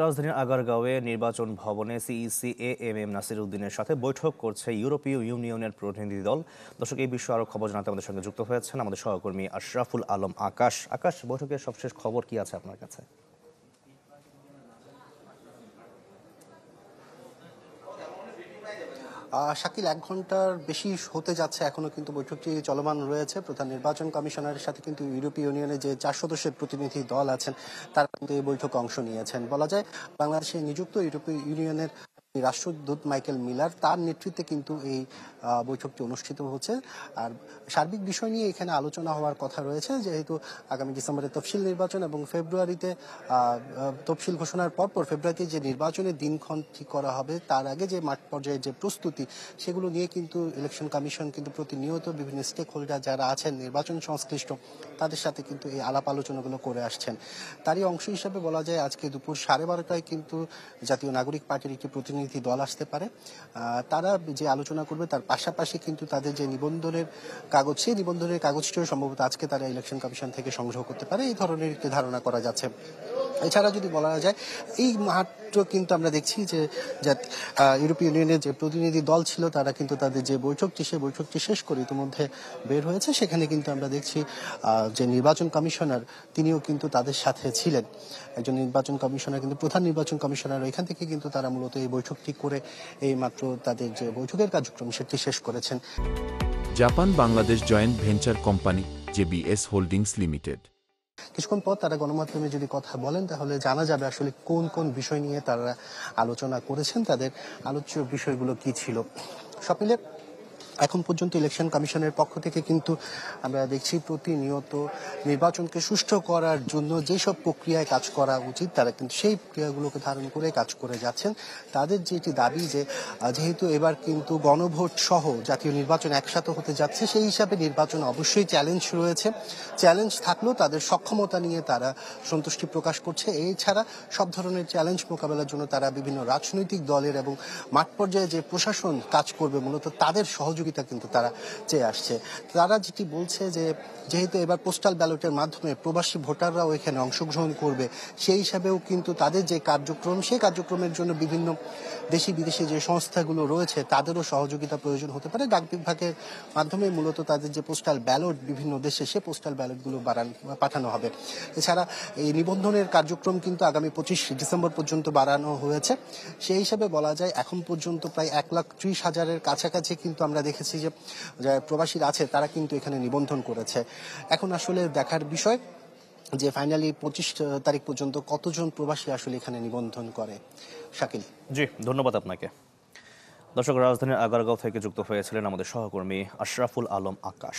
রাজধানীর আগারগাঁওয়ে নির্বাচন ভবনে সিইসি এএমএম নাসির উদ্দিনের সাথে বৈঠক করছে ইউরোপীয় ইউনিয়নের প্রতিনিধি দল। দর্শক, এই বিষয়ে আরও খবর জানাতে আমাদের সঙ্গে যুক্ত হয়েছেন আমাদের সহকর্মী আশরাফুল আলম আকাশ। আকাশ, বৈঠকের সবশেষ খবর কি আছে আপনার কাছে? শাকিল, 1 ঘন্টার বেশি হতে যাচ্ছে, এখনো কিন্তু বৈঠকটি চলমান রয়েছে। প্রধান নির্বাচন কমিশনারের সাথে কিন্তু ইউরোপীয় ইউনিয়নের যে 4 সদস্যের প্রতিনিধি দল আছেন তারা কিন্তু এই বৈঠকে অংশ নিয়েছেন। বলা যায় বাংলাদেশে নিযুক্ত ইউরোপীয় ইউনিয়নের রাষ্ট্রদূত মাইকেল মিলার তার নেতৃত্বে কিন্তু এই বৈঠকটি অনুষ্ঠিত হচ্ছে। আর সার্বিক বিষয় নিয়ে এখানে আলোচনা হওয়ার কথা রয়েছে, যেহেতু আগামী ডিসেম্বরে তফসিল নির্বাচন এবং ফেব্রুয়ারিতে তফসিল ঘোষণার পরপর ফেব্রুয়ারিতে যে নির্বাচনের দিনক্ষণ ঠিক করা হবে, তার আগে যে মাঠ পর্যায়ে যে প্রস্তুতি, সেগুলো নিয়ে কিন্তু ইলেকশন কমিশন কিন্তু প্রতিনিয়ত বিভিন্ন স্টেক হোল্ডার যারা আছেন নির্বাচন সংশ্লিষ্ট তাদের সাথে কিন্তু এই আলাপ আলোচনাগুলো করে আসছেন। তারই অংশ হিসাবে বলা যায় আজকে দুপুর 12:30টায় কিন্তু জাতীয় নাগরিক পার্টির একটি প্রতিনিধি দল আসতে পারে। তারা যে আলোচনা করবে তার পাশাপাশি কিন্তু তাদের যে নিবন্ধনের কাগজ, সেই নিবন্ধনের কাগজটিও সম্ভবত আজকে তারা ইলেকশন কমিশন থেকে সংগ্রহ করতে পারে, এই ধরনের একটি ধারণা করা যাচ্ছে। এছাড়া যদি বলা যায়, এই মাত্র কিন্তু আমরা দেখছি যে ইউরোপীয় ইউনিয়নের যে প্রতিনিধি দল ছিল তারা কিন্তু তাদের যে সেই বৈঠকটি শেষ করে ইতিমধ্যে বের হয়েছে। সেখানে কিন্তু আমরা দেখছি যে নির্বাচন কমিশনার তিনিও কিন্তু তাদের সাথে ছিলেন। একজন নির্বাচন কমিশনার কিন্তু প্রধান নির্বাচন কমিশনার, এখান থেকে কিন্তু তারা মূলত এই বৈঠকটি করে এই মাত্র তাদের যে বৈঠকের কার্যক্রম সেটি শেষ করেছেন। Japan Bangladesh joint venture company JBS holdings limited. কিছুক্ষণ পর তারা গণমাধ্যমে যদি কথা বলেন তাহলে জানা যাবে আসলে কোন কোন বিষয় নিয়ে তারা আলোচনা করেছেন, তাদের আলোচ্য বিষয়গুলো কি ছিল। সব মিলে এখন পর্যন্ত ইলেকশন কমিশনের পক্ষ থেকে কিন্তু আমরা দেখছি প্রতিনিয়ত নির্বাচনকে সুষ্ঠু করার জন্য যেসব প্রক্রিয়ায় কাজ করা উচিত তারা কিন্তু সেই প্রক্রিয়াগুলোকে ধারণ করে কাজ করে যাচ্ছেন। তাদের যেটি দাবি যে যেহেতু এবার কিন্তু গণভোট সহ জাতীয় নির্বাচন একসাথে হতে যাচ্ছে, সেই হিসাবে নির্বাচন অবশ্যই চ্যালেঞ্জ রয়েছে। চ্যালেঞ্জ থাকলেও তাদের সক্ষমতা নিয়ে তারা সন্তুষ্টি প্রকাশ করছে। এছাড়া সব ধরনের চ্যালেঞ্জ মোকাবেলার জন্য তারা বিভিন্ন রাজনৈতিক দলের এবং মাঠ পর্যায়ে যে প্রশাসন কাজ করবে মূলত তাদের সহযোগিতা কিন্তু তারা চেয়ে আসছে। তারা যেটি বলছে যে যেহেতু এবার পোস্টাল ব্যালটের মাধ্যমে প্রবাসী ভোটাররাও এখানে অংশগ্রহণ করবে, সেই হিসাবেও কিন্তু তাদের যে কার্যক্রম, সেই কার্যক্রমের জন্য বিভিন্ন দেশি বিদেশি যে সংস্থাগুলো রয়েছে তাদেরও সহযোগিতা প্রয়োজন হতে পারে। ডাক বিভাগের মাধ্যমে মূলত তাদের যে পোস্টাল ব্যালট বিভিন্ন দেশে, সে পোস্টাল ব্যালটগুলো পাঠানো হবে। এছাড়া এই নিবন্ধনের কার্যক্রম কিন্তু আগামী 25 ডিসেম্বর পর্যন্ত বাড়ানো হয়েছে। সেই হিসাবে বলা যায় এখন পর্যন্ত প্রায় 1,30,000-এর কাছাকাছি কিন্তু আমরা দেখেছি যে প্রবাসীরা আছে তারা কিন্তু এখানে নিবন্ধন করেছে। এখন আসলে দেখার বিষয় যে ফাইনালি 25 তারিখ পর্যন্ত কতজন প্রবাসী আসলে এখানে নিবন্ধন করে। শাকিল। জি, ধন্যবাদ আপনাকে। দর্শক, রাজধানীর আগারগাঁও থেকে যুক্ত হয়েছিলেন আমাদের সহকর্মী আশরাফুল আলম আকাশ।